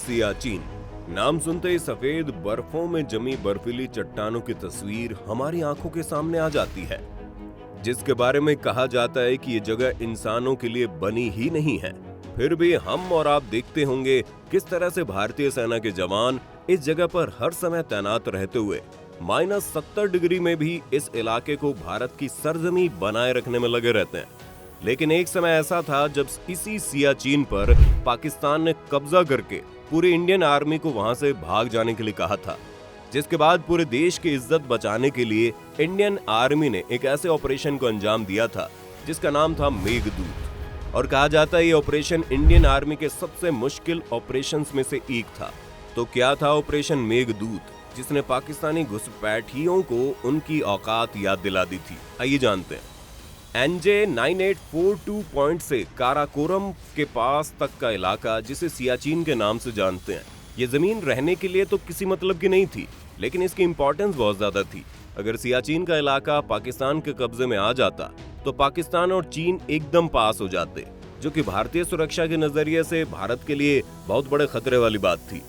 सियाचिन। नाम सुनते ही सफेद बर्फों में जमी बर्फीली चट्टानों की तस्वीर हमारी आंखों के सामने आ जाती है, जिसके बारे में कहा जाता है कि ये जगह इंसानों के लिए बनी ही नहीं है। फिर भी हम और आप देखते होंगे किस तरह से भारतीय सेना के जवान इस जगह पर हर समय तैनात रहते हुए -70 डिग्री में भी इस इलाके को भारत की सरजमी बनाए रखने में लगे रहते हैं। लेकिन एक समय ऐसा था जब इसी सियाचिन पर पाकिस्तान ने कब्जा करके पूरी इंडियन आर्मी को वहां से भाग जाने के लिए कहा था, जिसके बाद पूरे देश की इज्जत बचाने के लिए इंडियन आर्मी ने एक ऐसे ऑपरेशन को अंजाम दिया था जिसका नाम था मेघदूत। और कहा जाता है ये ऑपरेशन इंडियन आर्मी के सबसे मुश्किल ऑपरेशंस में से एक था। तो क्या था ऑपरेशन मेघदूत, जिसने पाकिस्तानी घुसपैठियों को उनकी औकात याद दिला दी थी? आइए जानते हैं। NJ 9842 पॉइंट से काराकोरम के पास तक का इलाका, जिसे सियाचिन के नाम से जानते हैं, ये जमीन रहने के लिए तो किसी मतलब की नहीं थी, लेकिन इसकी इंपॉर्टेंस बहुत ज्यादा थी। अगर सियाचिन का इलाका पाकिस्तान के कब्जे में आ जाता तो पाकिस्तान और चीन एकदम पास हो जाते, जो कि भारतीय सुरक्षा के नजरिए से भारत के लिए बहुत बड़े खतरे वाली बात थी।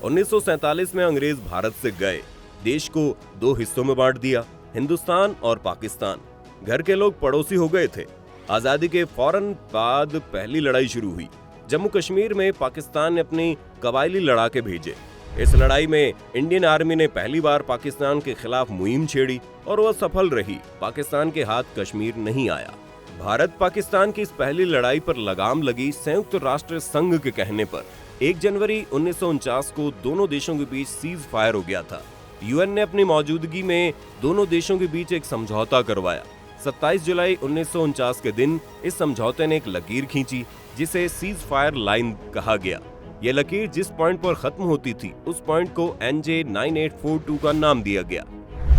1947 में अंग्रेज भारत से गए, देश को दो हिस्सों में बांट दिया, हिंदुस्तान और पाकिस्तान। घर के लोग पड़ोसी हो गए थे। आजादी के फौरन बाद पहली लड़ाई शुरू हुई। जम्मू कश्मीर में पाकिस्तान ने अपनी कबायली लड़ाके भेजे। इस लड़ाई में इंडियन आर्मी ने पहली बार पाकिस्तान के खिलाफ मुहिम छेड़ी और वह सफल रही। पाकिस्तान के हाथ कश्मीर नहीं आया। भारत पाकिस्तान की इस पहली लड़ाई पर लगाम लगी संयुक्त राष्ट्र संघ के कहने पर 1 जनवरी 1949 को दोनों देशों के बीच सीज फायर हो गया था। UN ने अपनी मौजूदगी में दोनों देशों के बीच एक समझौता करवाया। 27 जुलाई 1949 के दिन इस समझौते ने एक लकीर खींची, जिसे सीज फायर लाइन कहा गया। यह लकीर जिस पॉइंट पर खत्म होती थी, उस पॉइंट को NJ 9842 का नाम दिया गया।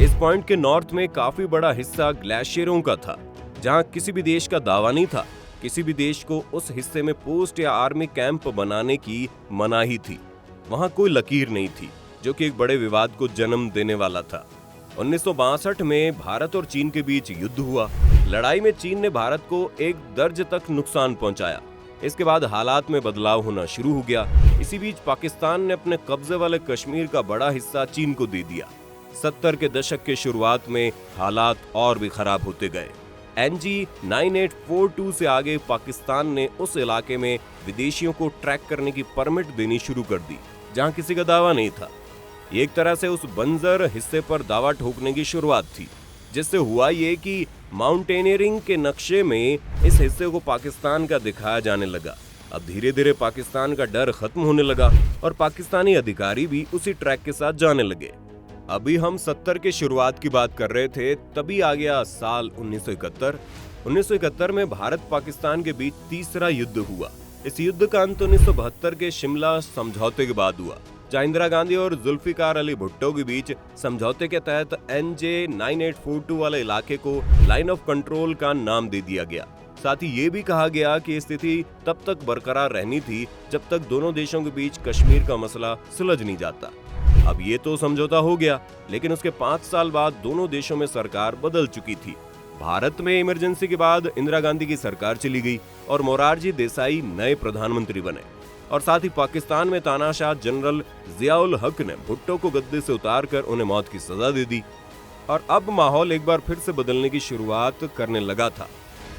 इस पॉइंट के नॉर्थ में काफी बड़ा हिस्सा ग्लेशियरों का था, जहां किसी भी देश का दावा नहीं था। किसी भी देश को उस हिस्से में पोस्ट या आर्मी कैंप बनाने की मनाही थी। वहां कोई लकीर नहीं थी, जो कि एक बड़े विवाद को जन्म देने वाला था। 1962 में भारत और चीन के बीच युद्ध हुआ। लड़ाई में चीन ने भारत को 1 दर्ज तक नुकसान पहुंचाया। इसके बाद हालात में बदलाव होना शुरू हो गया। इसी बीच पाकिस्तान ने अपने कब्जे वाले कश्मीर का बड़ा हिस्सा चीन को दे दिया। 70 के दशक के शुरुआत में हालात और भी खराब होते गए। NJ 9842 से आगे पाकिस्तान ने उस इलाके में विदेशियों को ट्रैक करने की परमिट देनी शुरू कर दी, जहां किसी का दावा नहीं था। एक तरह से उस बंजर हिस्से पर दावा ठोकने की शुरुआत थी, जिससे हुआ ये कि माउंटेनियरिंग के नक्शे में इस हिस्से को पाकिस्तान का दिखाया जाने लगा। अब धीरे धीरे पाकिस्तान का डर खत्म होने लगा और पाकिस्तानी अधिकारी भी उसी ट्रैक के साथ जाने लगे। अभी हम 70 के शुरुआत की बात कर रहे थे, तभी आ गया साल 1971। 1971 में भारत पाकिस्तान के बीच तीसरा युद्ध हुआ। इस युद्ध का अंत 1972 के शिमला समझौते के बाद हुआ, जहां इंदिरा गांधी और जुल्फिकार अली भुट्टो के बीच समझौते के तहत NJ 9842 वाले इलाके को लाइन ऑफ कंट्रोल का नाम दे दिया गया। साथ ही ये भी कहा गया कि स्थिति तब तक बरकरार रहनी थी जब तक दोनों देशों के बीच कश्मीर का मसला सुलझ नहीं जाता। अब ये तो समझौता हो गया, लेकिन उसके 5 साल बाद दोनों देशों में सरकार बदल चुकी थी। भारत में इमरजेंसी के बाद इंदिरा गांधी की सरकार चली गई और मोरारजी देसाई नए प्रधानमंत्री बने। और साथ ही पाकिस्तान में तानाशाह जनरल जियाउल हक ने भुट्टो को गद्दे से उतारकर उन्हें मौत की सजा दे दी। और अब माहौल एक बार फिर से बदलने की शुरुआत करने लगा था।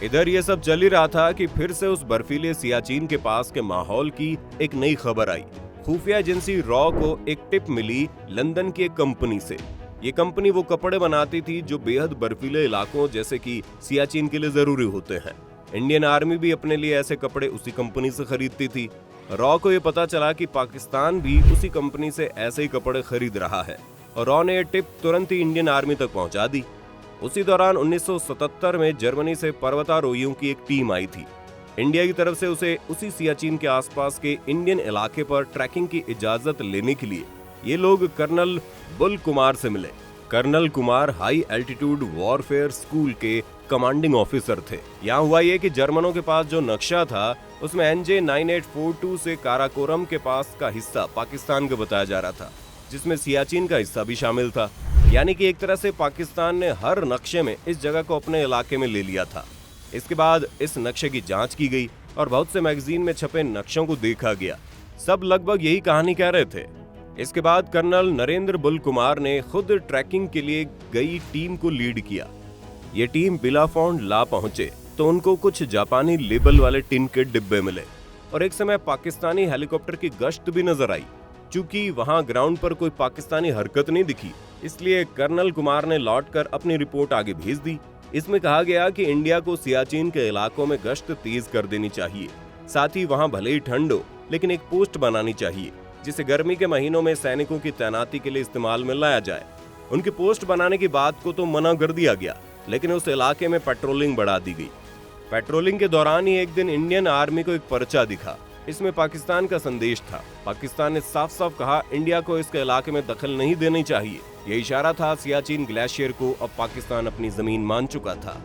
इधर ये सब चल ही रहा था कि फिर से उस बर्फीले सियाचिन के पास के माहौल की एक नई खबर आई। खुफिया एजेंसी रॉ को एक टिप मिली लंदन की एक कंपनी से। ये कंपनी वो कपड़े बनाती थी जो बेहद बर्फीले इलाकों जैसे कि सियाचिन के लिए जरूरी होते हैं। इंडियन आर्मी भी अपने लिए ऐसे कपड़े उसी कंपनी से खरीदती थी। रॉ को ये पता चला कि पाकिस्तान भी उसी कंपनी से ऐसे ही कपड़े खरीद रहा है और रॉ ने ये टिप तुरंत ही इंडियन आर्मी तक पहुंचा दी। उसी दौरान 1977 में जर्मनी से पर्वतारोहियों की एक टीम आई थी। इंडिया की तरफ से उसे उसी सियाचिन के आसपास के इंडियन इलाके पर ट्रैकिंग की इजाजत लेने के लिए ये लोग कर्नल बुल कुमार से मिले। Colonel Kumar high altitude warfare school के कमांडिंग ऑफिसर थे। यहाँ हुआ ये कि जर्मनों के पास जो नक्शा था उसमें NJ 9842 से काराकोरम के पास का हिस्सा पाकिस्तान का बताया जा रहा था, जिसमें सियाचिन का हिस्सा भी शामिल था। यानी कि एक तरह से पाकिस्तान ने हर नक्शे में इस जगह को अपने इलाके में ले लिया था। इसके बाद इस नक्शे की जांच की गई और बहुत से मैगजीन में छपे नक्शों को देखा गया। सब लगभग यही कहानी कह रहे थे। इसके बाद कर्नल नरेंद्र बुल कुमार ने खुद ट्रैकिंग के लिए गई टीम को लीड किया। ये टीम बिलाफोंड ला पहुंचे तो उनको कुछ जापानी लेबल वाले टिन के डिब्बे मिले और एक समय पाकिस्तानी हेलीकॉप्टर की गश्त भी नजर आई। चूंकि वहां ग्राउंड पर कोई पाकिस्तानी हरकत नहीं दिखी, इसलिए कर्नल कुमार ने लौटकर अपनी रिपोर्ट आगे भेज दी। इसमें कहा गया कि इंडिया को सियाचिन के इलाकों में गश्त तेज कर देनी चाहिए। साथ ही वहां भले ही ठंड हो, लेकिन एक पोस्ट बनानी चाहिए जिसे गर्मी के महीनों में सैनिकों की तैनाती के लिए इस्तेमाल में लाया जाए। उनकी पोस्ट बनाने की बात को तो मना कर दिया गया, लेकिन उस इलाके में पेट्रोलिंग बढ़ा दी गई। पेट्रोलिंग के दौरान ही एक दिन इंडियन आर्मी को एक पर्चा दिखा। इसमें पाकिस्तान का संदेश था। पाकिस्तान ने साफ साफ कहा इंडिया को इसके इलाके में दखल नहीं देनी चाहिए। यह इशारा था सियाचिन ग्लेशियर को अब पाकिस्तान अपनी जमीन मान चुका था।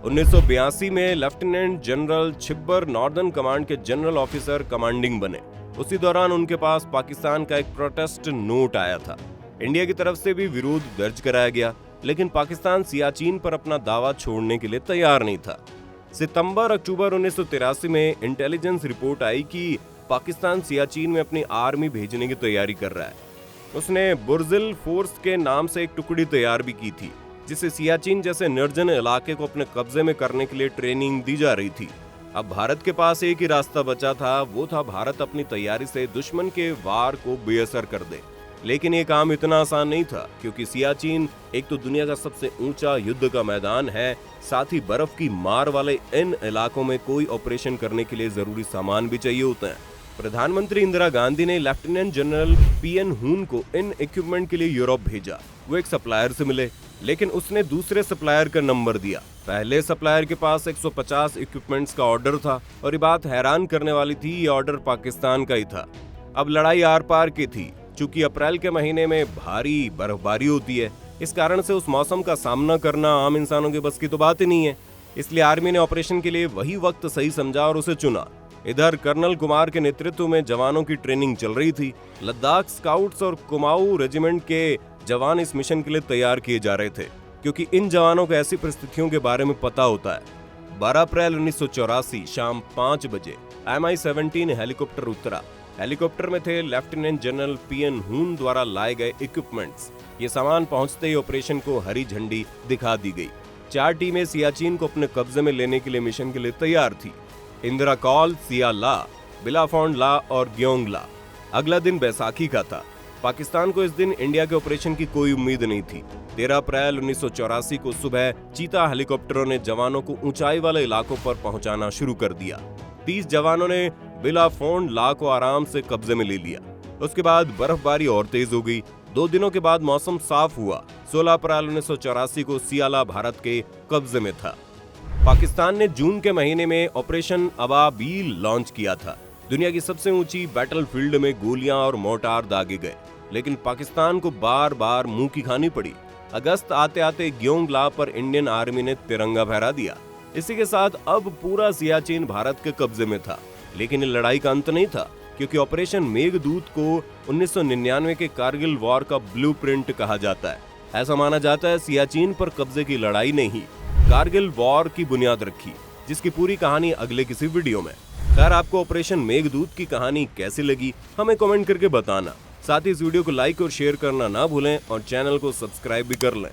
1982 में lieutenant general Chhibber northern command के जनरल ऑफिसर कमांडिंग बने। उसी दौरान उनके पास पाकिस्तान का एक प्रोटेस्ट नोट आया था। इंडिया की तरफ से भी विरोध दर्ज कराया गया, लेकिन पाकिस्तान सियाचिन पर अपना दावा छोड़ने के लिए तैयार नहीं था। सितंबर-अक्टूबर 1983 में इंटेलिजेंस रिपोर्ट आई कि पाकिस्तान सियाचिन में अपनी आर्मी भेजने की तैयारी कर रहा है। उसने बुर्जिल फोर्स के नाम से एक टुकड़ी तैयार भी की थी, जिसे सियाचिन जैसे निर्जन इलाके को अपने कब्जे में करने के लिए ट्रेनिंग दी जा रही थी। अब भारत के पास एक ही रास्ता बचा था, वो था भारत अपनी तैयारी से दुश्मन के वार को बेअसर कर दे। लेकिन ये काम इतना आसान नहीं था, क्योंकि सियाचिन एक तो दुनिया का सबसे ऊंचा युद्ध का मैदान है, साथ ही बर्फ की मार वाले इन इलाकों में कोई ऑपरेशन करने के लिए जरूरी सामान भी चाहिए होते हैं। प्रधानमंत्री इंदिरा गांधी ने लेफ्टिनेंट जनरल पीएन हून को इन इक्विपमेंट के लिए यूरोप भेजा। वो एक सप्लायर से मिले, लेकिन उसने दूसरे सप्लायर का नंबर दिया। पहले सप्लायर के पास 150 इक्विपमेंट्स का ऑर्डर था और ये बात हैरान करने वाली थी, ये ऑर्डर पाकिस्तान का ही था। अब लड़ाई आर पार की थी। चूंकि अप्रैल के महीने में भारी बर्फबारी होती है, इस कारण से उस मौसम का सामना करना आम इंसानों के बस की तो बात ही नहीं है। इसलिए आर्मी ने ऑपरेशन के लिए वही वक्त सही समझा और उसे चुना। इधर कर्नल कुमार के नेतृत्व में जवानों की ट्रेनिंग चल रही थी। लद्दाख स्काउट्स और कुमाऊं रेजिमेंट के जवान इस मिशन के लिए तैयार किए जा रहे थे, क्योंकि इन जवानों को ऐसी परिस्थितियों के बारे में पता होता है। 12 अप्रैल 1984 शाम 5 बजे MI-17 हेलीकॉप्टर उतरा। हेलीकॉप्टर में थे लेफ्टिनेंट जनरल पीएन हून द्वारा लाए गए इक्विपमेंट्स। ये सामान पहुंचते ही ऑपरेशन को हरी झंडी दिखा दी गई। 4 टीमें सियाचिन को अपने कब्जे में लेने के लिए मिशन के लिए तैयार थी। इंदिरा कॉल, सिया ला, बिलाफोंड ला और ग्योंग ला। अगला दिन बैसाखी का था। पाकिस्तान को इस दिन इंडिया के ऑपरेशन की कोई उम्मीद नहीं थी। 13 अप्रैल 1984 को सुबह चीता हेलीकॉप्टरों ने जवानों को ऊंचाई वाले इलाकों पर पहुंचाना शुरू कर दिया। 30 जवानों ने बिलाफोंड ला को आराम से कब्जे में ले लिया। उसके बाद बर्फबारी और तेज हो गई। 2 दिनों के बाद मौसम साफ हुआ। 16 अप्रैल 1984 को सियाला भारत के कब्जे में था। पाकिस्तान ने जून के महीने में ऑपरेशन अबाबील लॉन्च किया था। दुनिया की सबसे ऊंची बैटलफील्ड में गोलियां और मोर्टार दागे गए, लेकिन पाकिस्तान को बार बार मुंह की खानी पड़ी। अगस्त आते आते ग्योंग ला पर इंडियन आर्मी ने तिरंगा फहरा दिया। इसी के साथ अब पूरा सियाचिन भारत के कब्जे में था। लेकिन ये लड़ाई का अंत नहीं था, क्योंकि ऑपरेशन मेघदूत को 1999 के कारगिल वॉर का ब्लूप्रिंट कहा जाता है। ऐसा माना जाता है सियाचिन पर कब्जे की लड़ाई ने ही कारगिल वॉर की बुनियाद रखी, जिसकी पूरी कहानी अगले किसी वीडियो में। खैर, आपको ऑपरेशन मेघदूत की कहानी कैसी लगी हमें कमेंट करके बताना। साथ ही इस वीडियो को लाइक और शेयर करना ना भूलें और चैनल को सब्सक्राइब भी कर लें।